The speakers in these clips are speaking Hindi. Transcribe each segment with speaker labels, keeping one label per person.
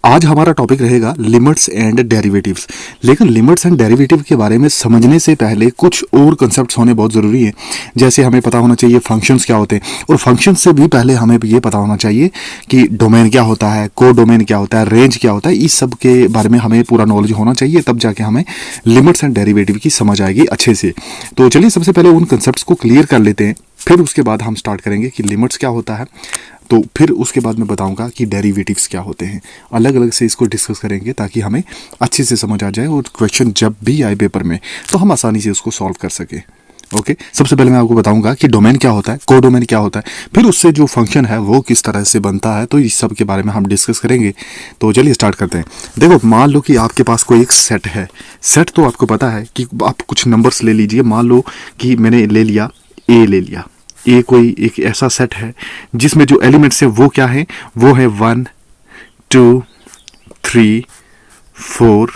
Speaker 1: आज हमारा टॉपिक रहेगा लिमिट्स एंड डेरिवेटिव्स। लेकिन लिमिट्स एंड डेरिवेटिव के बारे में समझने से पहले कुछ और कंसेप्ट्स होने बहुत ज़रूरी है। जैसे हमें पता होना चाहिए फंक्शंस क्या होते हैं, और फंक्शंस से भी पहले हमें ये पता होना चाहिए कि डोमेन क्या होता है, को डोमेन क्या होता है, रेंज क्या होता है। इस सब के बारे में हमें पूरा नॉलेज होना चाहिए, तब जाके हमें लिमिट्स एंड डेरिवेटिव की समझ आएगी अच्छे से। तो चलिए सबसे पहले उन कंसेप्ट्स को क्लियर कर लेते हैं, फिर उसके बाद हम स्टार्ट करेंगे कि लिमिट्स क्या होता है, तो फिर उसके बाद मैं बताऊंगा कि डेरिवेटिव्स क्या होते हैं। अलग अलग से इसको डिस्कस करेंगे ताकि हमें अच्छे से समझ आ जाए, और क्वेश्चन जब भी आए पेपर में तो हम आसानी से उसको सॉल्व कर सके। ओके, सबसे पहले मैं आपको बताऊंगा कि डोमेन क्या होता है, को डोमेन क्या होता है, फिर उससे जो फंक्शन है वो किस तरह से बनता है, तो इस सब के बारे में हम डिस्कस करेंगे। तो चलिए स्टार्ट करते हैं। देखो, मान लो कि आपके पास कोई एक सेट है। सेट तो आपको पता है कि आप कुछ नंबर्स ले लीजिए। मान लो कि मैंने ले लिया ए, ले लिया ए। कोई एक ऐसा सेट है जिसमें जो एलिमेंट्स है वो क्या है, वो है 1 2 3 4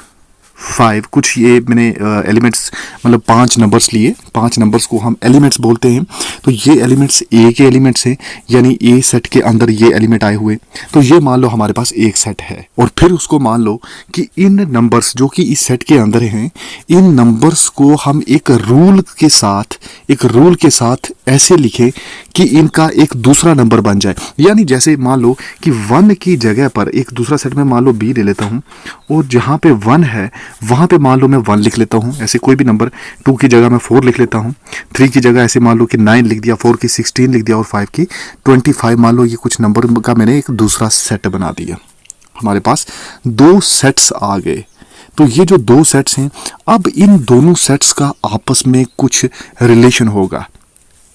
Speaker 1: 5। कुछ ये मैंने एलिमेंट्स मतलब 5 नंबर्स लिए, 5 नंबर्स को हम एलिमेंट्स बोलते हैं। तो ये एलिमेंट्स ए के एलिमेंट्स हैं, यानी ए सेट के अंदर ये एलिमेंट आए हुए। तो ये मान लो हमारे पास एक सेट है, और फिर उसको मान लो कि इन नंबर्स जो कि इस सेट के अंदर हैं, इन नंबर्स को हम एक रूल के साथ ऐसे लिखें कि इनका एक दूसरा नंबर बन जाए। यानी जैसे मान लो कि 1 की जगह पर एक दूसरा सेट में मान लो बी ले लेता हूँ, और जहाँ पे 1 है वहाँ पे मान लो मैं 1 लिख लेता हूँ। ऐसे कोई भी नंबर 2 की जगह मैं 4 लिख लेता हूँ, 3 की जगह ऐसे मान लो कि 9 लिख दिया, 4 की 16 लिख दिया, और 5 की 25। मान लो ये कुछ नंबर का मैंने एक दूसरा सेट बना दिया। हमारे पास 2 सेट्स आ गए। तो ये जो 2 सेट्स हैं, अब इन दोनों सेट्स का आपस में कुछ रिलेशन होगा,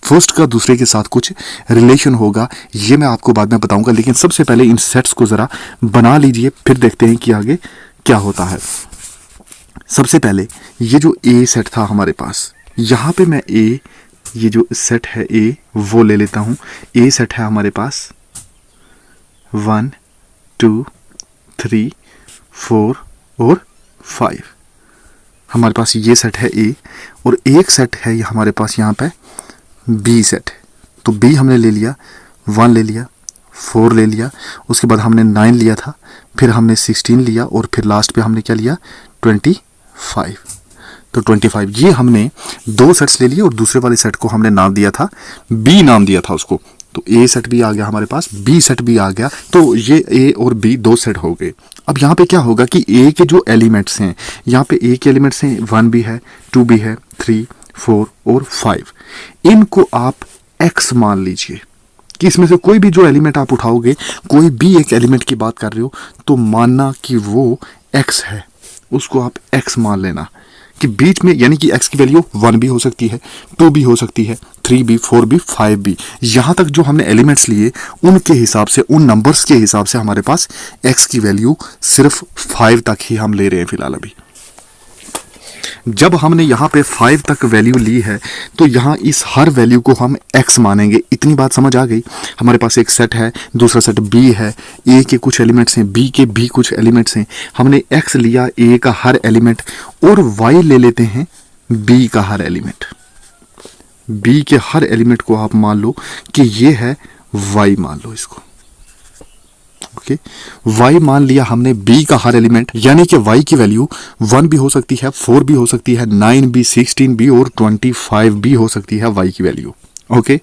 Speaker 1: फर्स्ट का दूसरे के साथ कुछ रिलेशन होगा। ये मैं आपको बाद में बताऊंगा, लेकिन सबसे पहले इन सेट्स को ज़रा बना लीजिए, फिर देखते हैं कि आगे क्या होता है। सबसे पहले ये जो ए सेट था हमारे पास, यहाँ पे मैं ए, ये जो सेट है ए वो ले लेता हूँ। ए सेट है हमारे पास 1 2 3 4 और 5। हमारे पास ये सेट है ए, और एक सेट है हमारे पास यहाँ पे बी सेट। तो बी हमने ले लिया, 1 ले लिया, 4 ले लिया, उसके बाद हमने 9 लिया था, फिर हमने 16 लिया, और फिर लास्ट पे हमने क्या लिया 25। तो 25 ये हमने 2 सेट्स ले लिए, और दूसरे वाले सेट को हमने नाम दिया था बी, नाम दिया था उसको। तो ए सेट भी आ गया हमारे पास, बी सेट भी आ गया। तो ये ए और बी 2 सेट हो गए। अब यहाँ पे क्या होगा कि ए के जो एलिमेंट्स हैं, यहाँ पे ए के एलिमेंट्स हैं 1 भी है, 2 भी है, 3 4 और 5। इनको आप x मान लीजिए कि इसमें से कोई भी जो एलिमेंट आप उठाओगे, कोई भी एक एलिमेंट की बात कर रहे हो, तो मानना कि वो x है, उसको आप x मान लेना कि बीच में, यानी कि x की वैल्यू 1 भी हो सकती है, 2 भी हो सकती है, 3 भी, 4 भी, 5 भी। यहाँ तक जो हमने एलिमेंट्स लिए उनके हिसाब से, उन नंबर्स के हिसाब से हमारे पास x की वैल्यू सिर्फ 5 तक ही हम ले रहे हैं फिलहाल अभी। जब हमने यहाँ पे 5 तक वैल्यू ली है, तो यहाँ इस हर वैल्यू को हम x मानेंगे। इतनी बात समझ आ गई। हमारे पास एक सेट है, दूसरा सेट b है, a के कुछ एलिमेंट्स हैं, b के भी कुछ एलिमेंट्स हैं। हमने x लिया a का हर एलिमेंट, और y ले लेते हैं b का हर एलिमेंट। b के हर एलिमेंट को आप मान लो कि ये है y, मान लो इसको। ओके, y मान लिया हमने b का हर एलिमेंट, यानी कि y की वैल्यू 1 भी हो सकती है, 4 भी हो सकती है, 9 भी, 16 भी और 25 भी हो सकती है y की वैल्यू। ओके,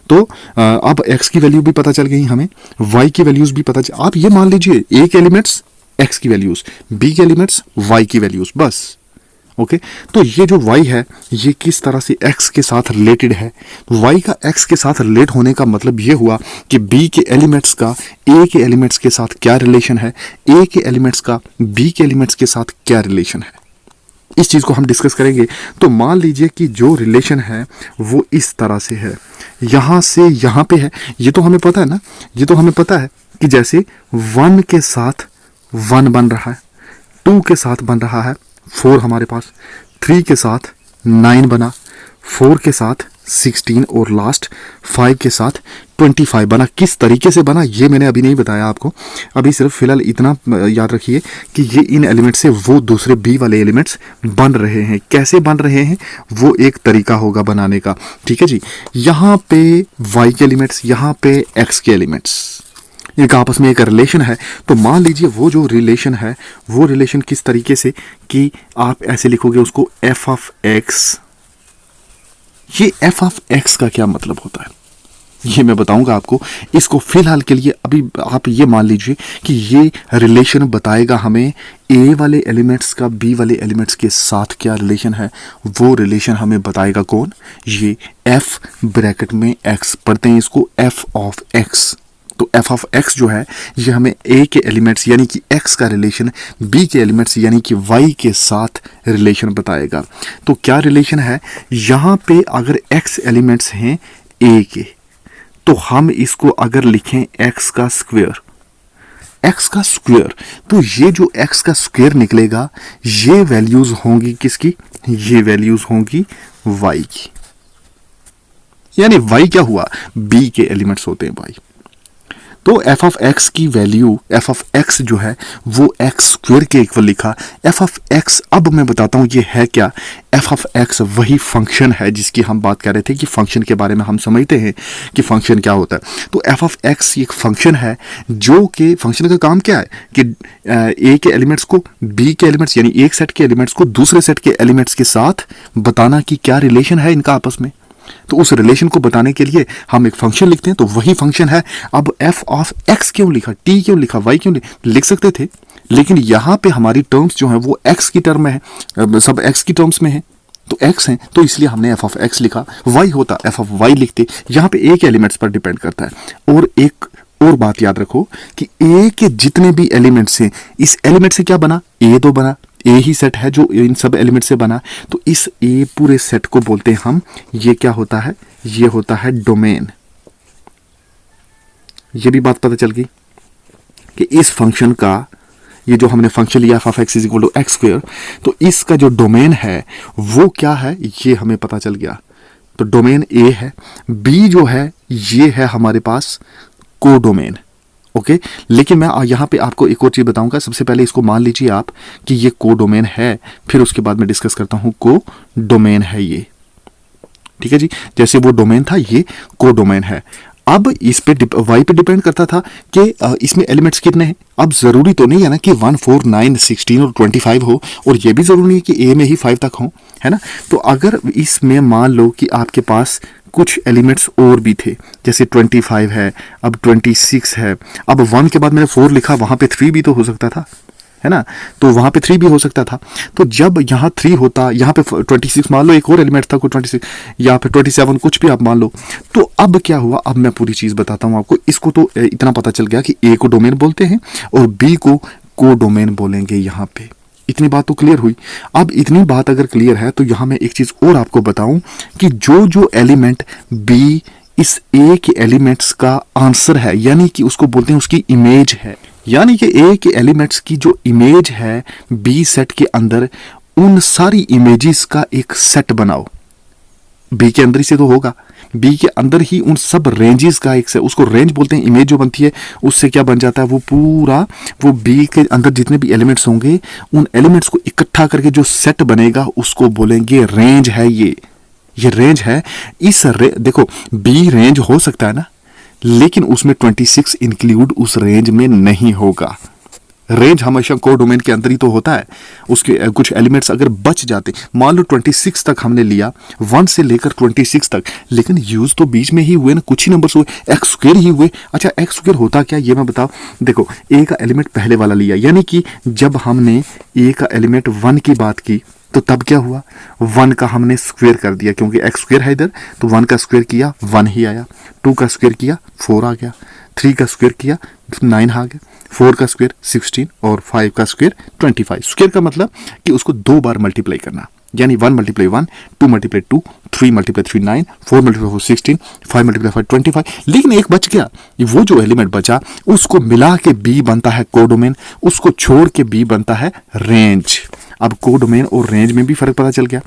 Speaker 1: तो अब x की वैल्यू भी पता चल गई हमें, y की वैल्यूज भी पता चल। आप ये मान लीजिए a के एलिमेंट्स x की वैल्यूज, b के एलिमेंट्स y की वैल्यूज, बस। ओके, तो ये जो y है ये किस तरह से x के साथ रिलेटेड है। y का x के साथ रिलेट होने का मतलब ये हुआ कि b के एलिमेंट्स का a के एलिमेंट्स के साथ क्या रिलेशन है, a के एलिमेंट्स का b के एलिमेंट्स के साथ क्या रिलेशन है। इस चीज़ को हम डिस्कस करेंगे। तो मान लीजिए कि जो रिलेशन है वो इस तरह से है, यहाँ से यहाँ पे है। ये तो हमें पता है ना, ये तो हमें पता है कि जैसे 1 के साथ 1 बन रहा है, 2 के साथ बन रहा है 4, हमारे पास 3 के साथ 9 बना, 4 के साथ 16 और लास्ट 5 के साथ 25 बना। किस तरीके से बना ये मैंने अभी नहीं बताया आपको, अभी सिर्फ फिलहाल इतना याद रखिए कि ये इन एलिमेंट से वो दूसरे बी वाले एलिमेंट्स बन रहे हैं। कैसे बन रहे हैं वो एक तरीका होगा बनाने का, ठीक है जी। यहाँ पे y के एलिमेंट्स, यहाँ पे x के एलिमेंट्स, इनका आपस में एक रिलेशन है। तो मान लीजिए वो जो रिलेशन है वो रिलेशन किस तरीके से कि आप ऐसे लिखोगे उसको f ऑफ x। ये f ऑफ x का क्या मतलब होता है ये मैं बताऊंगा आपको। इसको फिलहाल के लिए अभी आप ये मान लीजिए कि ये रिलेशन बताएगा हमें a वाले एलिमेंट्स का b वाले एलिमेंट्स के साथ क्या रिलेशन है। वो रिलेशन हमें बताएगा कौन, ये f ब्रैकेट में x पढ़ते हैं इसको f ऑफ x। तो f ऑफ x जो है ये हमें a के एलिमेंट्स यानी कि x का रिलेशन b के एलिमेंट्स यानी कि y के साथ रिलेशन बताएगा। तो क्या रिलेशन है, यहाँ पे अगर x एलिमेंट्स हैं a के, तो हम इसको अगर लिखें x का स्क्वायर, x का स्क्वायर, तो ये जो x का स्क्वायर निकलेगा ये वैल्यूज होंगी किसकी, ये वैल्यूज होंगी y की। यानी y क्या हुआ, b के एलिमेंट्स होते हैं y। तो f ऑफ x की वैल्यू f ऑफ x जो है वो x स्क्वायर के इक्वल लिखा। f ऑफ x अब मैं बताता हूं ये है क्या। f ऑफ x वही फंक्शन है जिसकी हम बात कर रहे थे कि फंक्शन के बारे में हम समझते हैं कि फंक्शन क्या होता है। तो f ऑफ x एक फंक्शन है जो कि फंक्शन का काम क्या है कि a के एलिमेंट्स को b के एलिमेंट्स यानी एक सेट के एलिमेंट्स को दूसरे सेट के एलिमेंट्स के साथ बताना कि क्या रिलेशन है इनका आपस में। तो उस रिलेशन को बताने के लिए हम एक फंक्शन लिखते हैं, तो वही फंक्शन है। अब f ऑफ x क्यों लिखा, t क्यों लिखा, y क्यों लिख सकते थे, लेकिन यहां पे हमारी टर्म्स जो है वो x की टर्म में है, सब x की टर्म्स में है, तो x है तो इसलिए हमने f ऑफ x लिखा। y होता f ऑफ y लिखते, यहाँ पे a के एलिमेंट्स पर डिपेंड करता है। और एक और बात याद रखो कि a के जितने भी एलिमेंट्स हैं, इस एलिमेंट से क्या बना, a तो बना, ए ही सेट है जो इन सब एलिमेंट से बना। तो इस ए पूरे सेट को बोलते हैं हम, ये क्या होता है, ये होता है डोमेन। ये भी बात पता चल गई कि इस फंक्शन का, ये जो हमने फंक्शन लिया f of x is equal to x square, तो इसका जो डोमेन है वो क्या है ये हमें पता चल गया। तो डोमेन ए है, बी जो है ये है हमारे पास को डोमेन। ओके, लेकिन मैं यहाँ पे आपको एक और चीज बताऊंगा। सबसे पहले इसको मान लीजिए आप कि ये को डोमेन है, फिर उसके बाद मैं डिस्कस करता हूं को डोमेन है ये, ठीक है जी। जैसे वो डोमेन था ये को डोमेन है। अब इस पे y पे डिपेंड करता था कि इसमें एलिमेंट्स कितने हैं। अब जरूरी तो नहीं है ना कि 1 4 9 16 और 25 हो, और ये भी जरूरी नहीं है कि a में ही 5 तक हो, है ना। तो अगर इसमें मान लो कि आपके पास कुछ एलिमेंट्स और भी थे, जैसे 25 है, अब 26 है, अब 1 के बाद मैंने 4 लिखा, वहां पे 3 भी तो हो सकता था, है ना। तो वहां पे 3 भी हो सकता था। तो जब यहाँ 3 होता, यहाँ पे 26 मान लो एक और एलिमेंट था, कोई 26 या फिर 27 कुछ भी आप मान लो। तो अब क्या हुआ, अब मैं पूरी चीज बताता हूँ आपको। इसको तो इतना पता चल गया कि ए को डोमेन बोलते हैं और बी को डोमेन बोलेंगे। यहाँ पे इतनी बात तो क्लियर हुई। अब इतनी बात अगर क्लियर है तो यहाँ मैं एक चीज और आपको बताऊं कि जो जो एलिमेंट बी इस ए के एलिमेंट्स का आंसर है, यानी कि उसको बोलते हैं उसकी इमेज है, यानी कि ए के एलिमेंट्स की जो इमेज है बी सेट के अंदर, उन सारी इमेजेस का एक सेट बनाओ। बी के अंदर ही से तो होगा, बी के अंदर ही उन सब रेंजेस का एक से, उसको रेंज बोलते हैं। इमेज जो बनती है उससे क्या बन जाता है, वो पूरा वो बी के अंदर जितने भी एलिमेंट्स होंगे उन एलिमेंट्स को इकट्ठा करके जो सेट बनेगा उसको बोलेंगे रेंज है। ये रेंज है। देखो बी रेंज हो सकता है ना, लेकिन उसमें 26 इंक्लूड उस रेंज में नहीं होगा। रेंज हमेशा को डोमेन के अंदर ही तो होता है। उसके कुछ एलिमेंट्स अगर बच जाते, मान लो 26 तक हमने लिया, 1 से लेकर 26 तक, लेकिन यूज तो बीच में ही हुए ना, कुछ ही नंबर्स हुए, एक्स स्क्वायर ही हुए। अच्छा एक्स स्क्वायर होता क्या ये मैं बताओ। देखो ए का एलिमेंट पहले वाला लिया, यानी कि जब हमने ए का एलिमेंट 1 की बात की तो तब क्या हुआ, 1 का हमने स्क्वायर कर दिया, क्योंकि एक्स स्क्वायर है इधर, तो 1 का स्क्वायर किया 1 ही आया, 2 का स्क्वायर किया 4 आ गया, 3 का स्क्वायर किया 9 आ गया, 4 का स्क्वायर 16 और 5 का स्क्वायर 25। स्क्वायर का मतलब कि उसको 2 बार मल्टीप्लाई करना, यानी 1 × 1 2 × 2 3 × 3 9 4 × 4 16 5 × 5 25। लेकिन एक बच गया, वो जो एलिमेंट बचा उसको मिला के बी बनता है कोडोमेन, उसको छोड़ के बी बनता है रेंज। अब कोडोमेन और रेंज में भी फर्क पता चल गया।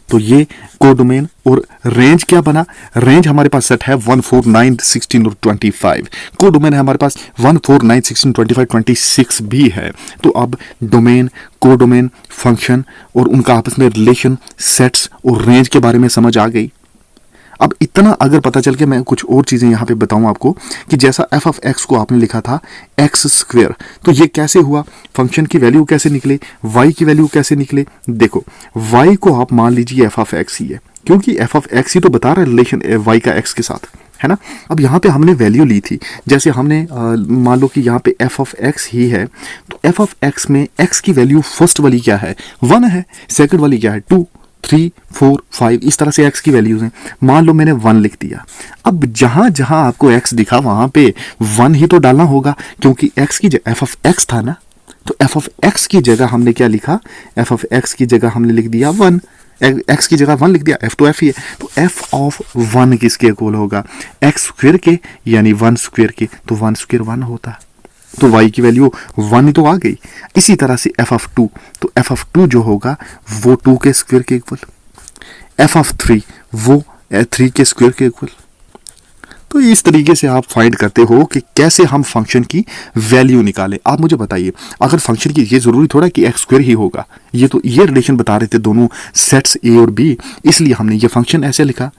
Speaker 1: तो ये कोडोमेन। और रेंज क्या बना, रेंज हमारे पास सेट है 1 4 9 16 और 25, कोडोमेन है हमारे पास 1 4 9 16 25 26 भी है। तो अब डोमेन, कोडोमेन, फंक्शन और उनका आपस में रिलेशन, सेट्स और रेंज के बारे में समझ आ गई। अब इतना अगर पता चल के मैं कुछ और चीज़ें यहाँ पे बताऊँ आपको कि जैसा एफ ऑफ एक्स को आपने लिखा था एक्स स्क्वेयर, तो ये कैसे हुआ, फंक्शन की वैल्यू कैसे निकले, वाई की वैल्यू कैसे निकले। देखो वाई को आप मान लीजिए एफ ऑफ एक्स ही है, क्योंकि एफ ऑफ एक्स ही तो बता रहा है रिलेशन वाई का एक्स के साथ, है ना। अब यहाँ पे हमने वैल्यू ली थी, जैसे हमने मान लो कि यहाँ पे एफ ऑफ एक्स ही है, तो एफ ऑफ एक्स में एक्स की वैल्यू फर्स्ट वाली क्या है 1 है, सेकंड वाली क्या है 2 3 4 5, इस तरह से x की वैल्यूज हैं। मान लो मैंने 1 लिख दिया, अब जहां जहां आपको x दिखा वहां पे 1 ही तो डालना होगा, क्योंकि x की जगह f ऑफ x था ना, तो f ऑफ x की जगह हमने क्या लिखा, f ऑफ x की जगह हमने लिख दिया 1, x की जगह 1 लिख दिया, f तो f ही है, तो f ऑफ 1 किसके इक्वल होगा, x स्क्वायर के, यानी 1 स्क्वायर के, तो 1 स्क्वायर 1 होता है, तो y की वैल्यू 1 ही तो आ गई। इसी तरह से f ऑफ 2, तो f ऑफ 2 जो होगा वो 2 के स्क्वायर के इक्वल, f ऑफ 3 वो 3 के स्क्वायर के इक्वल। तो इस तरीके से आप फाइंड करते हो कि कैसे हम फंक्शन की वैल्यू निकालें। आप मुझे बताइए, अगर फंक्शन की, ये जरूरी थोड़ा कि एक्स स्क्वायर ही होगा, ये तो ये रिलेशन बता रहे थे दोनों सेट्स ए और बी, इसलिए हमने ये फंक्शन ऐसे लिखा।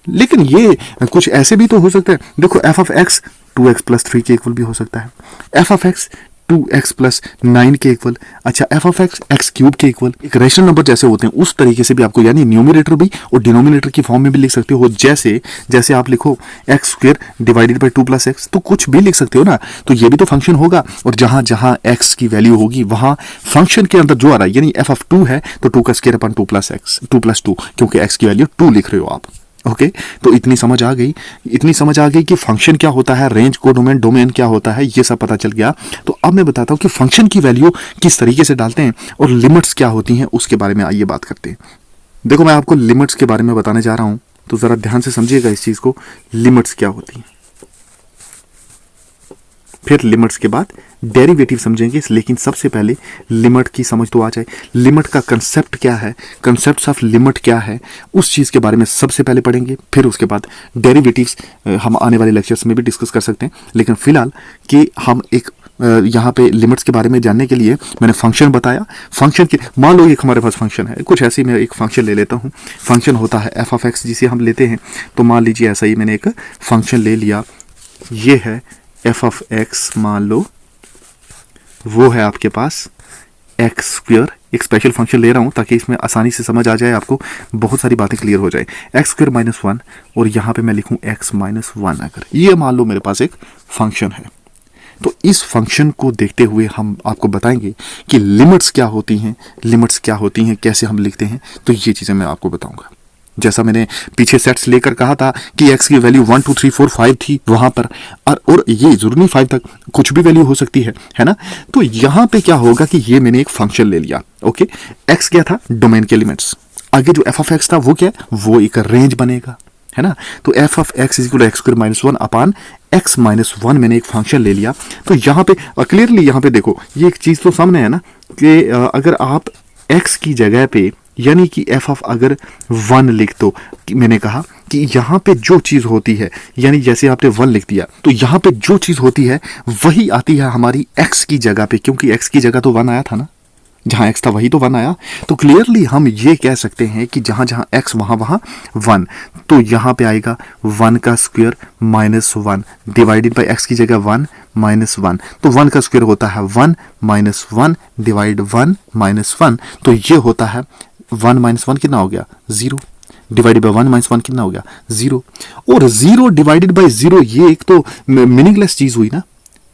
Speaker 1: लेकिन ये कुछ ऐसे भी तो हो सकता है, देखो F of x 2x plus 3 के इक्वल भी हो सकता है, F of x 2x plus 9 के इक्वल, अच्छा F of x x cube के इक्वल। एक रेशनल नंबर जैसे होते हैं उस तरीके से भी आपको, यानी न्यूमरेटर भी और डिनोमिनेटर की फॉर्म में भी लिख सकते हो, जैसे जैसे आप लिखो x square divided by 2 plus x, तो कुछ भी लिख सकते हो ना, तो ये भी तो फंक्शन होगा। और जहां जहां एक्स की वैल्यू होगी वहां फंक्शन के अंदर जो आ रहा है, यानी एफ ऑफ 2 है तो 2 का square upon 2 plus x 2 plus 2, क्योंकि एक्स की वैल्यू 2 लिख रहे हो आप। ओके तो इतनी समझ आ गई कि फंक्शन क्या होता है, रेंज को डोमेन क्या होता है, ये सब पता चल गया। तो अब मैं बताता हूं कि फंक्शन की वैल्यू किस तरीके से डालते हैं और लिमिट्स क्या होती हैं उसके बारे में आइए बात करते हैं। देखो मैं आपको लिमिट्स के बारे में बताने जा रहा हूं, तो जरा ध्यान से समझिएगा इस चीज को, लिमिट्स क्या होती हैं, फिर लिमिट्स के बाद डेरिवेटिव समझेंगे। लेकिन सबसे पहले लिमिट की समझ तो आ जाए, लिमिट का कंसेप्ट क्या है, कंसेप्ट ऑफ लिमिट क्या है, उस चीज़ के बारे में सबसे पहले पढ़ेंगे। फिर उसके बाद डेरिवेटिव्स हम आने वाले लेक्चर्स में भी डिस्कस कर सकते हैं, लेकिन फिलहाल कि हम एक यहाँ पे लिमिट्स के बारे में जानने के लिए मैंने फंक्शन बताया। फंक्शन के मान लो एक हमारे पास फंक्शन है, कुछ ऐसी मैं एक फंक्शन ले लेता हूँ, फंक्शन होता है एफ ऑफ एक्स जिसे हम लेते हैं। तो मान लीजिए ऐसा ही मैंने एक फंक्शन ले लिया, ये है एफ ऑफ एक्स, मान लो वो है आपके पास एक्स स्क्वायर। एक स्पेशल फंक्शन ले रहा हूं ताकि इसमें आसानी से समझ आ जाए, आपको बहुत सारी बातें क्लियर हो जाए। एक्स स्क्वायर माइनस 1 और यहाँ पे मैं लिखूं एक्स माइनस 1। अगर ये मान लो मेरे पास एक फंक्शन है, तो इस फंक्शन को देखते हुए हम आपको बताएंगे कि लिमिट्स क्या होती हैं, कैसे हम लिखते हैं, तो ये चीज़ें मैं आपको बताऊंगा। जैसा मैंने पीछे सेट्स लेकर कहा था कि x की वैल्यू 1 2 3 4 5 थी वहां पर, और ये जरूरी नहीं 5 तक, कुछ भी वैल्यू हो सकती है ना। तो यहां पे क्या होगा कि ये मैंने एक फंक्शन ले लिया, ओके, x क्या था, डोमेन के एलिमेंट्स। आगे जो f ऑफ x था वो क्या है, वो एक रेंज बनेगा, है ना। तो f of x is equal to x square minus 1 upon x minus 1 मैंने एक फंक्शन ले लिया। तो यहाँ पे क्लियरली यहाँ पे देखो ये एक चीज तो सामने है ना कि अगर आप x की जगह पे यानी कि f ऑफ अगर 1 लिख दो, मैंने कहा कि यहाँ पे जो चीज़ होती है, यानी जैसे आपने 1 लिख दिया तो यहाँ पे जो चीज़ होती है वही आती है हमारी x की जगह पे, क्योंकि x की जगह तो 1 आया था ना, जहाँ x था वही तो 1 आया। तो क्लियरली हम ये कह सकते हैं कि जहाँ जहाँ x वहाँ 1, तो यहाँ पे आएगा 1 का square minus 1 divided by x की जगह 1 माइनस 1, तो 1 का स्क्वायर होता है 1 माइनस 1 डिवाइड 1 माइनस 1, तो ये होता है 1 माइनस 1 कितना हो गया 0, डिवाइडेड बाई 1 माइनस 1 कितना हो गया 0, और 0 डिवाइडेड बाई 0 ये एक तो मीनिंगलेस चीज हुई ना,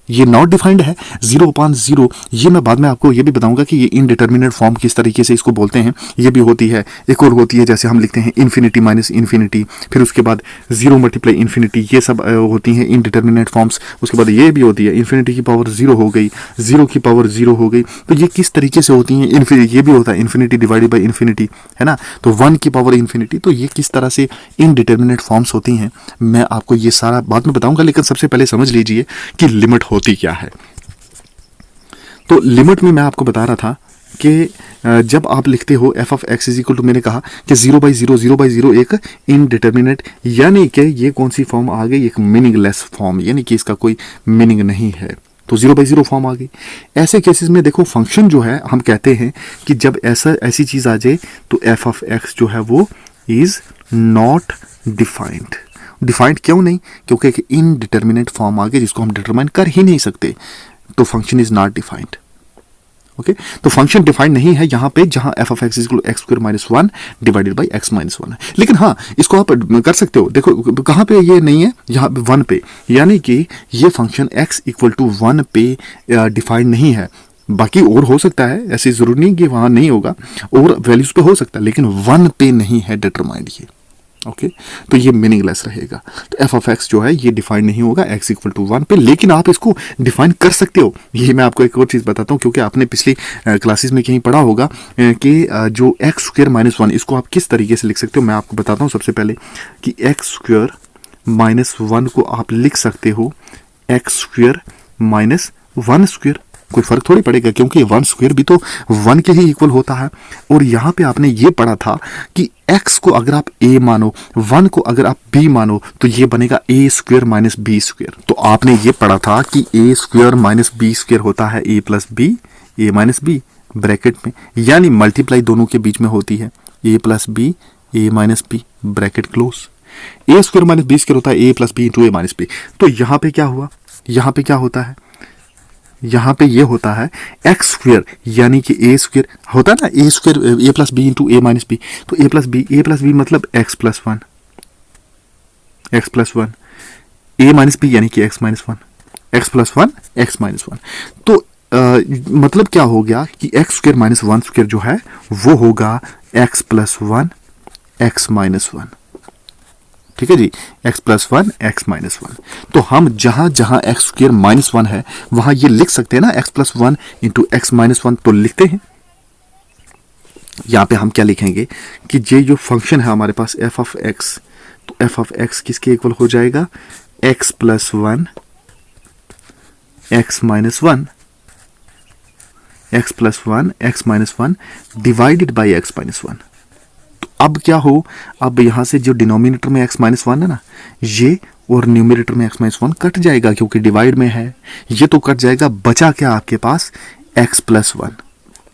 Speaker 1: ये नॉट डिफाइंड है 0 upon 0। ये मैं बाद में आपको ये भी बताऊंगा कि ये इनडिटर्मिनेट फॉर्म किस तरीके से इसको बोलते हैं, ये भी होती है। एक और होती है जैसे हम लिखते हैं इन्फिनिटी माइनस इन्फिनिटी, फिर उसके बाद 0 मल्टीप्लाई इन्फिनिटी, ये सब होती हैं इनडिटर्मिनेट फॉर्म्स। उसके बाद ये भी होती है इन्फिनिटी की पावर 0 हो गई, 0 की पावर 0 हो गई, तो ये किस तरीके से होती हैं। ये भी होता है इन्फिनिटी डिवाइडेड बाई इन्फिनिटी, है ना, तो 1 की पावर इन्फिनिटी। तो ये किस तरह से इनडिटर्मिनेट फॉर्म्स होती हैं मैं आपको ये सारा बाद में बताऊंगा, लेकिन सबसे पहले समझ लीजिए कि लिमिट होती क्या है। तो लिमिट में मैं आपको बता रहा था कि जब आप लिखते हो f of x is equal to, मैंने कहा कि 0/0 एक इनडिटर्मिनेट, यानी कि ये कौन सी फॉर्म आ गई, एक मीनिंगलेस फॉर्म, यानी कि इसका कोई मीनिंग नहीं है, तो 0/0 फॉर्म आ गई। ऐसे केसेस में देखो फंक्शन जो है हम कहते हैं कि जब ऐसी चीज़ आ जाए तो एफ ऑफ एक्स जो है वो इज़ नॉट डिफाइंड। डिफाइंड क्यों नहीं? क्योंकि एक इनडिटर्मिनेट फॉर्म आ गई जिसको हम डिटरमाइन कर ही नहीं सकते, तो function is not defined. Okay, तो फंक्शन डिफाइंड नहीं है यहाँ पे, जहाँ F of x equal x square minus 1 divided by x minus 1 है। लेकिन हाँ, इसको आप कर सकते हो, देखो कहाँ पे ये नहीं है, यहाँ पे 1 पे, यानी कि ये फंक्शन एक्स इक्वल टू 1 पे डिफाइंड नहीं है। बाकी और हो सकता है, ऐसे जरूरी नहीं कि वहाँ नहीं होगा, और वैल्यूज पे हो सकता है, लेकिन 1 पे नहीं है डिटरमाइंड ये। ओके, तो ये मीनिंगलेस रहेगा। तो एफ ऑफ एक्स जो है ये डिफाइन नहीं होगा एक्स इक्वल टू 1 पे, लेकिन आप इसको डिफाइन कर सकते हो। ये मैं आपको एक और चीज़ बताता हूँ, क्योंकि आपने पिछली क्लासेस में कहीं पढ़ा होगा कि जो एक्स स्क्वायर माइनस 1, इसको आप किस तरीके से लिख सकते हो। मैं आपको बताता हूँ सबसे पहले कि एक्स स्क्वायर माइनस 1 को आप लिख सकते हो एक्स स्क्वायर माइनस 1 स्क्वायर। कोई फर्क थोड़ी पड़ेगा, क्योंकि 1 स्क्वायर भी तो 1 के ही इक्वल होता है। और यहाँ पे आपने ये पढ़ा था कि x को अगर आप a मानो, 1 को अगर आप b मानो, तो ये बनेगा a square minus b square. तो आपने ये पढ़ा था कि a square minus b square होता है a plus b, a minus b bracket में, यानी मल्टीप्लाई दोनों के बीच में होती है, a plus b, a minus b bracket close. a square minus b square होता है a plus b into a minus b। तो यहाँ पे क्या हुआ, यहाँ पे क्या होता है, यहाँ पे ये होता है एक्स स्क्वेयर, यानी कि ए स्क्वेयर होता है ना, ए स्क्वेयर ए प्लस बी इंटू ए माइनस बी। तो ए प्लस बी मतलब एक्स प्लस 1, एक्स प्लस 1, ए माइनस बी यानी कि x minus 1, x plus 1 x minus 1। तो मतलब क्या हो गया कि एक्स स्क्वेयर माइनस 1 स्क्वेयर जो है वो होगा एक्स प्लस 1 एक्स माइनस 1। ठीक है जी, x प्लस 1 एक्स माइनस 1। तो हम जहां जहां एक्स स्क्वायर माइनस 1 है वहां ये लिख सकते हैं ना, x plus 1 into x minus 1, तो लिखते हैं। यहां पे हम क्या लिखेंगे कि ये जो फंक्शन है हमारे पास f ऑफ x, तो f ऑफ x किसके इक्वल हो जाएगा, x plus 1 x minus 1, x plus 1 x minus 1 divided by x minus 1। अब क्या हो, अब यहां से जो डिनोमिनेटर में x माइनस 1 है ना, ये और न्यूमरेटर में x माइनस 1 कट जाएगा, क्योंकि डिवाइड में है, ये तो कट जाएगा। बचा क्या आपके पास, x प्लस 1,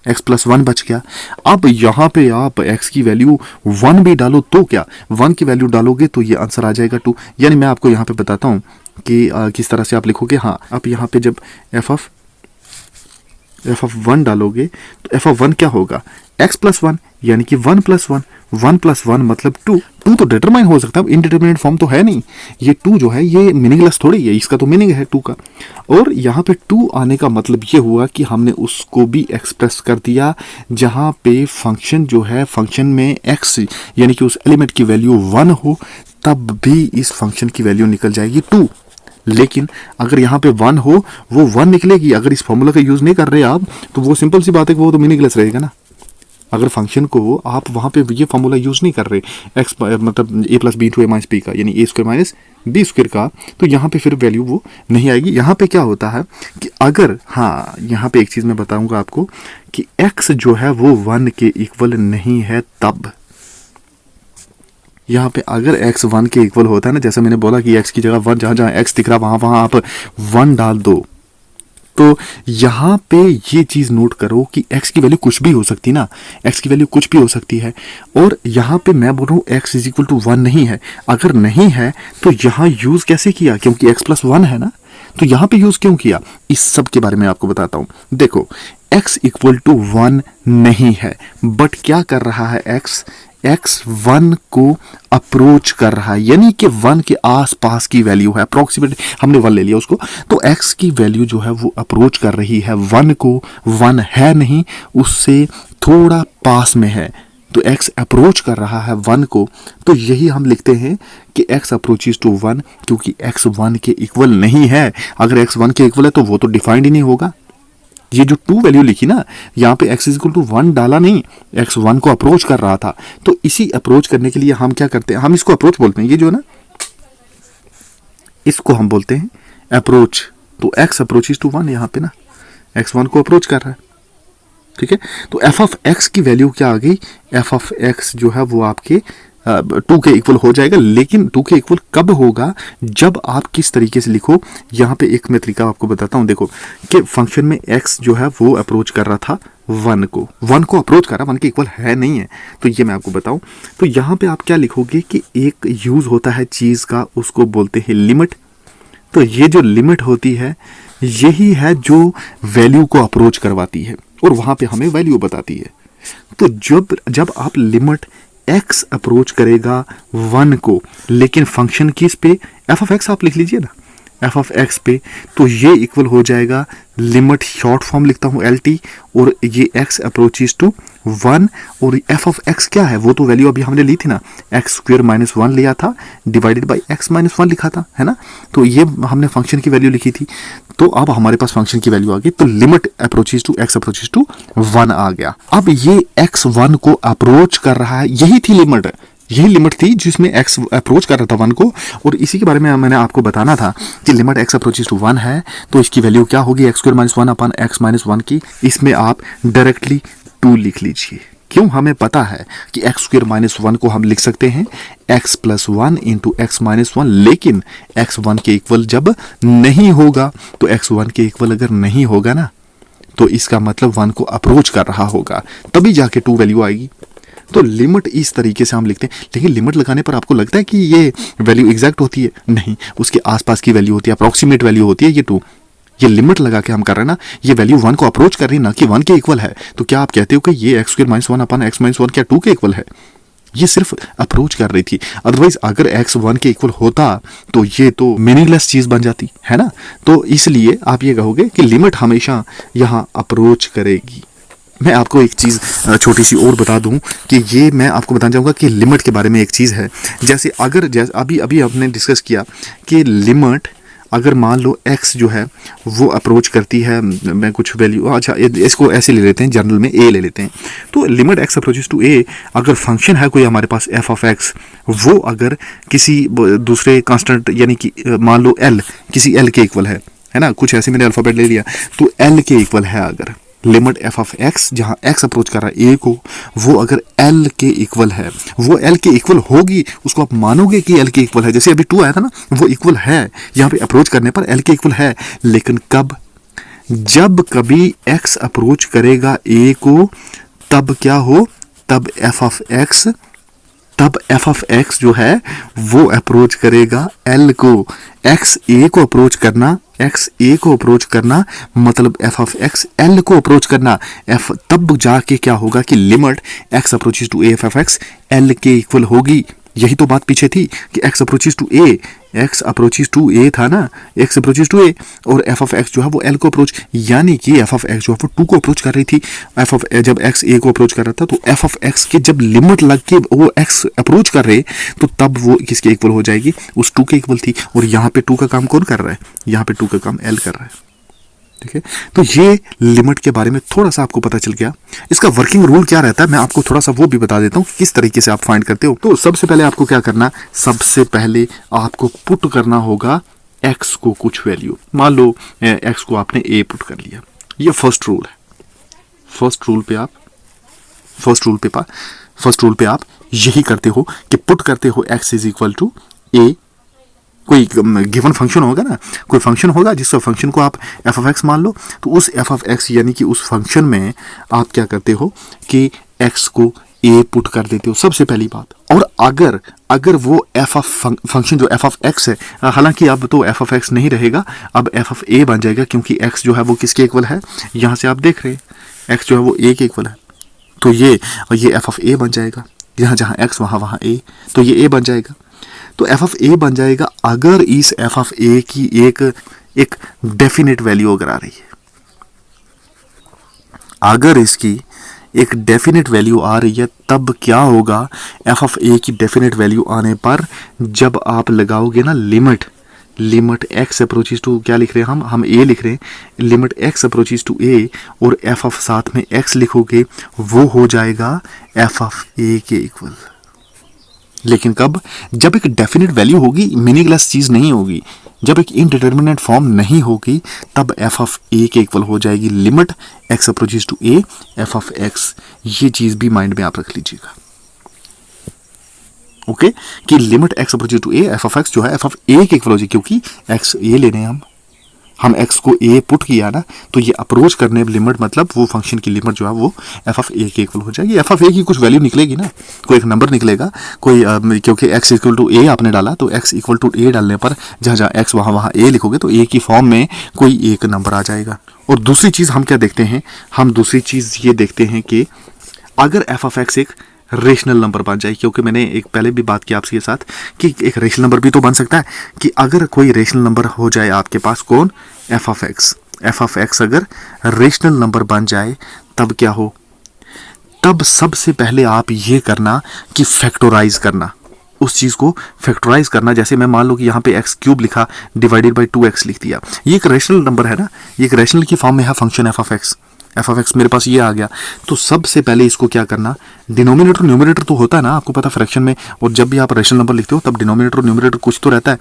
Speaker 1: x प्लस 1 बच गया। अब यहाँ पे आप x की वैल्यू 1 भी डालो तो क्या, 1 की वैल्यू डालोगे तो ये आंसर आ जाएगा 2। यानी मैं आपको यहाँ पे बताता हूँ कि किस तरह से आप लिखोगे। हाँ, आप यहाँ पे जब f ऑफ 1 डालोगे तो f ऑफ 1 क्या होगा, x प्लस 1 यानी कि 1 प्लस 1, 1 प्लस 1 मतलब 2। 2 तो डिटरमाइन हो सकता है, इनडिटरमिनेट फॉर्म तो है नहीं। ये 2 जो है ये मीनिंगलेस थोड़ी है, इसका तो मीनिंग है 2 का। और यहाँ पे 2 आने का मतलब ये हुआ कि हमने उसको भी एक्सप्रेस कर दिया, जहाँ पे फंक्शन जो है, फंक्शन में x यानी कि उस एलिमेंट की वैल्यू 1 हो, तब भी इस फंक्शन की वैल्यू निकल जाएगी 2। लेकिन अगर यहाँ पे 1 हो, वो 1 निकलेगी। अगर इस फॉर्मूला का यूज नहीं कर रहे आप, तो वो सिंपल सी बात है कि वो तो मीनिंगलेस रहेगा ना। अगर फंक्शन को आप वहाँ पे ये फॉर्मूला यूज नहीं कर रहे, एक्स मतलब ए प्लस बी इंटू ए माइनस बी का, यानी ए स्क्वायर माइनस बी स्क्वायर का, तो यहाँ पे फिर वैल्यू वो नहीं आएगी। यहाँ पे क्या होता है कि अगर, हाँ, यहाँ पे एक चीज़ मैं बताऊँगा आपको कि x जो है वो 1 के इक्वल नहीं है, तब यहाँ पे अगर x 1 के इक्वल होता है ना, जैसे मैंने बोला कि x की जगह 1, जहाँ जहाँ x दिख रहा वहाँ वहाँ आप 1 डाल दो। तो यहाँ पे ये चीज़ नोट करो कि x की वैल्यू कुछ भी हो सकती ना, x की वैल्यू कुछ भी हो सकती है। और यहाँ पे मैं बोल रहा हूँ x इज इक्वल टू 1 नहीं है। अगर नहीं है तो यहाँ यूज़ कैसे किया, क्योंकि x प्लस 1 है ना, तो यहाँ पे यूज़ क्यों किया, इस सब के बारे में आपको बताता हूँ। देखो, x इक्वल टू 1 नहीं है, बट क्या कर रहा है x 1 को अप्रोच कर रहा है, यानी कि 1 के आसपास की वैल्यू है, अप्रोक्सीमेट हमने 1 ले लिया उसको, तो x की वैल्यू जो है वो अप्रोच कर रही है 1 को। 1 है नहीं, उससे थोड़ा पास में है, तो x अप्रोच कर रहा है 1 को। तो यही हम लिखते हैं कि x अप्रोचेस टू 1, क्योंकि x 1 के इक्वल नहीं है। अगर x 1 के इक्वल है तो वो तो डिफाइंड ही नहीं होगा। ये जो 2 वैल्यू लिखी ना, यहाँ पे x इक्वल टू 1 डाला नहीं, x 1 को अप्रोच कर रहा था। तो इसी अप्रोच करने के लिए हम क्या करते हैं, हम इसको अप्रोच बोलते हैं। ये जो है ना, इसको हम बोलते हैं अप्रोच। तो x अप्रोचेस टू 1, यहाँ पे ना x 1 को अप्रोच कर रहा है। ठीक है। तो एफ ऑफ एक्स की वैल्यू क्या आ गई, एफ ऑफ एक्स जो है वो आपके 2 के इक्वल हो जाएगा, लेकिन 2 के इक्वल कब होगा, जब आप किस तरीके से लिखो। यहाँ पे एक मैं तरीका आपको बताता हूँ, देखो कि फंक्शन में x जो है वो अप्रोच कर रहा था 1 को अप्रोच कर रहा, 1 के इक्वल है नहीं है, तो ये मैं आपको बताऊं। तो यहाँ पे आप क्या लिखोगे कि एक यूज होता है चीज का, उसको बोलते हैं लिमिट। तो ये जो लिमिट होती है यही है जो वैल्यू को अप्रोच करवाती है और वहां पे हमें वैल्यू बताती है। तो जब आप लिमिट x अप्रोच करेगा 1 को, लेकिन फंक्शन किस पे, एफ ऑफ एक्स आप लिख लीजिए ना, एफ ऑफ एक्स पे, तो ये इक्वल हो जाएगा लिमिट, शॉर्ट फॉर्म लिखता हूँ एल टी, और ये x अप्रोचेस टू 1, और एफ ऑफ एक्स क्या है, वो तो वैल्यू अभी हमने ली थी ना, एक्स स्क्वायर माइनस 1 लिया था डिवाइडेड बाई एक्स माइनस 1 लिखा था, है ना। तो ये हमने फंक्शन की वैल्यू लिखी थी। तो अब हमारे पास फंक्शन की वैल्यू आ गई, तो limit approaches to x approaches to 1 आ गया। अब ये एक्स 1 को अप्रोच कर रहा है, यही थी लिमिट, यही लिमिट थी जिसमें x अप्रोच कर रहा था 1 को, और इसी के बारे में मैंने आपको बताना था कि लिमिट x अप्रोचेस टू 1 है, तो इसकी वैल्यू क्या होगी, एक्स स्क्वायर माइनस 1 अपन एक्स माइनस 1 की, इसमें आप डायरेक्टली 2 लिख लीजिए। क्यों, हमें पता है कि एक्स स्क्वायर माइनस 1 को हम लिख सकते हैं x plus 1 into x minus 1, लेकिन x 1 के इक्वल जब नहीं होगा, तो x 1 के इक्वल अगर नहीं होगा ना, तो इसका मतलब 1 को अप्रोच कर रहा होगा, तभी जाके 2 वैल्यू आएगी। तो लिमिट इस तरीके से हम लिखते हैं, लेकिन लिमिट लगाने पर आपको लगता है कि ये वैल्यू एग्जैक्ट होती है, नहीं, उसके आसपास की वैल्यू होती है, अप्रोक्सीमेट वैल्यू होती है ये 2। ये लिमिट लगा के हम कर रहे हैं ना, ये वैल्यू 1 को अप्रोच कर रही है ना कि 1 के इक्वल है। तो क्या आप कहते हो कि ये एक्स स्क्वायर माइनस 1 अपन एक्स माइनस 1 क्या 2 के इक्वल है? ये सिर्फ अप्रोच कर रही थी, अदरवाइज अगर x 1 के इक्वल होता तो ये तो मीनिंगलेस चीज बन जाती है ना। तो इसलिए आप ये कहोगे कि लिमिट हमेशा यहाँ अप्रोच करेगी। मैं आपको एक चीज़ छोटी सी और बता दूं कि ये मैं आपको बताना चाहूँगा कि लिमिट के बारे में एक चीज़ है, जैसे अभी हमने डिस्कस किया कि लिमिट अगर मान लो x जो है वो अप्रोच करती है, मैं कुछ वैल्यू, अच्छा इसको ऐसे ले लेते हैं, जनरल में a ले लेते हैं। तो limit x approaches to a, अगर फंक्शन है कोई हमारे पास f ऑफ x, वो अगर किसी दूसरे कांस्टेंट यानी कि मान लो l किसी l के इक्वल है ना, कुछ ऐसे मैंने अल्फ़ाबेट ले लिया, तो l के इक्वल है अगर लिमिट f ऑफ x, जहां x अप्रोच कर रहा है a को, वो अगर l के इक्वल है, वो l के इक्वल होगी, उसको आप मानोगे कि l के इक्वल है। जैसे अभी 2 आया था ना, वो इक्वल है, यहाँ पे अप्रोच करने पर l के इक्वल है, लेकिन कब, जब कभी x अप्रोच करेगा a को, तब क्या हो, तब f ऑफ x जो है वो अप्रोच करेगा l को। x a को अप्रोच करना, x a को अप्रोच करना मतलब f ऑफ x l को अप्रोच करना, f तब जाके क्या होगा कि limit x approaches to a of x l के इक्वल होगी। यही तो बात पीछे थी कि x अप्रोचेस टू a था ना, x अप्रोचेस टू a, और f ऑफ x जो है वो l को अप्रोच, यानी कि f ऑफ x जो है वो 2 को अप्रोच कर रही थी। जब x a को अप्रोच कर रहा था, तो f ऑफ x के जब लिमिट लग के वो x अप्रोच कर रहे, तो तब वो किसके इक्वल हो जाएगी, उस 2 के इक्वल थी। और यहाँ पे 2 का काम कौन कर रहा है, यहाँ पे 2 का काम l कर रहा है, ठीक है। तो ये लिमिट के बारे में थोड़ा सा आपको पता चल गया। इसका वर्किंग रूल क्या रहता है मैं आपको थोड़ा सा वो भी बता देता हूँ, किस तरीके से आप फाइंड करते हो। तो सबसे पहले आपको क्या करना, सबसे पहले आपको पुट करना होगा x को कुछ वैल्यू, मान लो x को आपने a पुट कर लिया, ये फर्स्ट रूल है। फर्स्ट रूल पे आप यही करते हो कि पुट करते हो x is equal to a, कोई गिवन फंक्शन होगा ना, कोई फंक्शन होगा जिस फंक्शन को आप f ऑफ x मान लो, तो उस f ऑफ x यानी कि उस फंक्शन में आप क्या करते हो कि x को a पुट कर देते हो, सबसे पहली बात। और अगर वो f ऑफ फंक्शन जो f ऑफ x है, हालांकि अब तो f ऑफ x नहीं रहेगा, अब f ऑफ a बन जाएगा, क्योंकि x जो है वो किसके इक्वल है, यहाँ से आप देख रहे हैं x जो है वो a के इक्वल है, तो ये f ऑफ a बन जाएगा, यहाँ जहाँ x वहाँ a, तो ये a बन जाएगा। तो f ऑफ a बन जाएगा अगर इस f ऑफ a की एक डेफिनेट वैल्यू अगर आ रही है, अगर इसकी एक डेफिनेट वैल्यू आ रही है, तब क्या होगा, f ऑफ a की डेफिनेट वैल्यू आने पर जब आप लगाओगे ना लिमिट x अप्रोचेस टू, क्या लिख रहे हैं हम a लिख रहे हैं, limit x approaches to a, और f ऑफ साथ में x लिखोगे, वो हो जाएगा f ऑफ a के इक्वल। लेकिन कब, जब एक डेफिनेट वैल्यू होगी, मीनिंगलेस चीज नहीं होगी, जब एक इनडिटर्मिनेट फॉर्म नहीं होगी तब एफ ऑफ ए के इक्वल हो जाएगी limit x approaches to a f of x. ये चीज भी माइंड में आप रख लीजिएगा, ओके, कि limit x approaches to a f of x जो है एफ ऑफ ए के इक्वल हो जाएगी, क्योंकि एक्स ए ले रहे हैं हम एक्स को ए पुट किया ना, तो ये अप्रोच करने लिमिट मतलब वो फंक्शन की लिमिट जो है वो एफ ऑफ ए के इक्वल हो जाएगी। एफ ऑफ ए की कुछ वैल्यू निकलेगी ना, कोई एक नंबर निकलेगा कोई, क्योंकि एक्स इक्वल टू ए आपने डाला, तो एक्स इक्वल टू ए डालने पर जहाँ जहाँ एक्स वहाँ ए लिखोगे तो ए की फॉर्म में कोई एक नंबर आ जाएगा। और दूसरी चीज़ हम क्या देखते हैं, हम दूसरी चीज़ ये देखते हैं कि अगर एफ ऑफ एक्स एक रेशनल नंबर बन जाए, क्योंकि मैंने एक पहले भी बात की आपके साथ कि एक रेशनल नंबर भी तो बन सकता है, कि अगर कोई रेशनल नंबर हो जाए आपके पास, कौन, एफ ऑफ एक्स अगर रेशनल नंबर बन जाए तब क्या हो, तब सबसे पहले आप ये करना कि फैक्टराइज करना, उस चीज़ को फैक्टराइज करना। जैसे मैं मान लो कि यहाँ पे एक्स क्यूब लिखा डिवाइडेड बाई 2x लिख दिया, ये एक रेशनल नंबर है ना, ये एक रेशनल की फॉर्म में है फंक्शन एफ ऑफ एक्स मेरे पास ये आ गया। तो सबसे पहले इसको क्या करना, डिनोमिनेटर न्यूमरेटर तो होता है ना, आपको पता फ्रैक्शन में, और जब भी आप रेशनल नंबर लिखते हो तब डिनोमिनेटर न्यूमरेटर कुछ तो रहता है।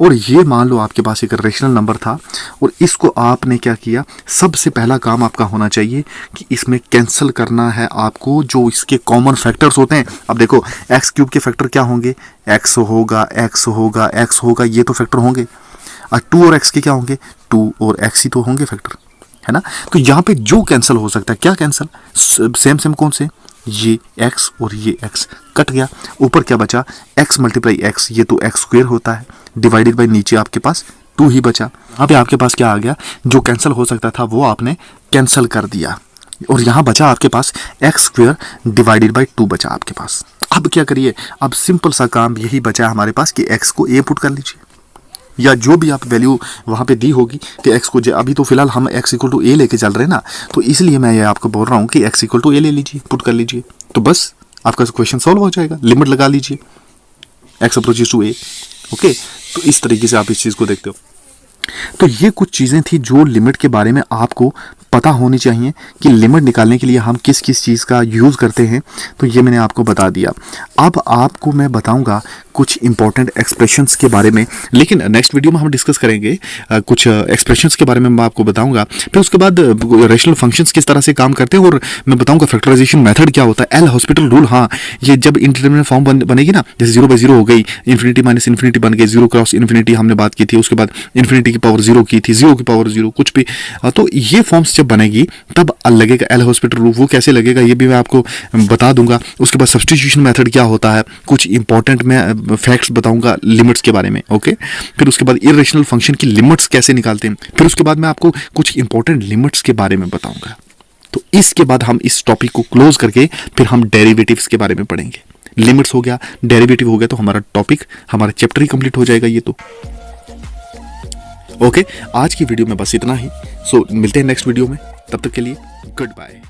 Speaker 1: और ये मान लो आपके पास एक रेशनल नंबर था और इसको आपने क्या किया, सबसे पहला काम आपका होना चाहिए कि इसमें कैंसिल करना है आपको जो इसके कॉमन फैक्टर्स होते हैं। अब देखो एक्स क्यूब के फैक्टर क्या होंगे, एक्स होगा एक्स होगा एक्स होगा, ये तो फैक्टर होंगे, और 2 और एक्स के क्या होंगे, 2 और एक्स ही तो होंगे फैक्टर, है ना। तो यहाँ पे जो कैंसिल हो सकता है, क्या कैंसिल, सेम कौन से, ये x और ये x कट गया, ऊपर क्या बचा, x मल्टीप्लाई x, ये तो x स्क्वायर होता है, डिवाइडेड बाई नीचे आपके पास 2 ही बचा। यहाँ पे आपके पास क्या आ गया, जो कैंसिल हो सकता था वो आपने कैंसिल कर दिया, और यहाँ बचा आपके पास x स्क्वायर डिवाइडेड बाई 2 बचा आपके पास। अब क्या करिए, अब सिंपल सा काम यही बचा हमारे पास कि x को a पुट कर लीजिए, या जो भी आप वैल्यू वहाँ पे दी होगी कि x को, अभी तो फिलहाल हम x इक्वल टू ए लेके चल रहे हैं ना, तो इसलिए मैं ये आपको बोल रहा हूँ कि x इक्वल टू ए ले लीजिए, पुट कर लीजिए, तो बस आपका क्वेश्चन सॉल्व हो जाएगा। लिमिट लगा लीजिए x approaches to a, okay. तो इस तरीके से आप इस चीज़ को देखते हो। तो ये कुछ चीज़ें थी जो लिमिट के बारे में आपको पता होनी चाहिए कि लिमिट निकालने के लिए हम किस किस चीज़ का यूज़ करते हैं, तो ये मैंने आपको बता दिया। अब आपको मैं बताऊंगा कुछ इंपॉर्टेंट एक्सप्रेशंस के बारे में, लेकिन नेक्स्ट वीडियो में हम डिस्कस करेंगे कुछ एक्सप्रेशंस के बारे में मैं आपको बताऊंगा। फिर उसके बाद रेशनल फंक्शंस किस तरह से काम करते हैं, और मैं बताऊंगा फैक्टराइजेशन मेथड क्या होता है, एल हॉस्पिटल रूल। हाँ, ये जब इंडिटरमिनेट फॉर्म बनेगी ना, जैसे 0/0 हो गई, इन्फिनिटी माइनस इन्फिनिटी बन गई, 0 क्रॉस इन्फिनिटी हमने बात की थी, उसके बाद इन्फिनिटी की पावर 0 की थी, 0 की पावर 0 कुछ भी, तो ये फॉर्म्स जब बनेगी तब लगेगा एल हॉस्पिटल रूल। वो कैसे लगेगा ये भी मैं आपको बता दूंगा। उसके बाद सब्स्टिट्यूशन मेथड क्या होता है, कुछ इंपॉर्टेंट मैं फैक्ट्स बताऊंगा लिमिट्स के बारे में, ओके। फिर उसके बाद इरेशनल फंक्शन की लिमिट्स कैसे निकालते हैं, फिर उसके बाद मैं आपको कुछ इंपॉर्टेंट लिमिट्स के बारे में बताऊंगा। तो इसके बाद हम इस टॉपिक को क्लोज करके फिर हम डेरिवेटिव्स के बारे में पढ़ेंगे। लिमिट्स हो गया, डेरिवेटिव हो गया, तो हमारा टॉपिक, हमारा चैप्टर ही कंप्लीट हो जाएगा ये तो, ओके। आज की वीडियो में बस इतना ही। सो मिलते हैं नेक्स्ट वीडियो में, तब तक के लिए गुड बाय।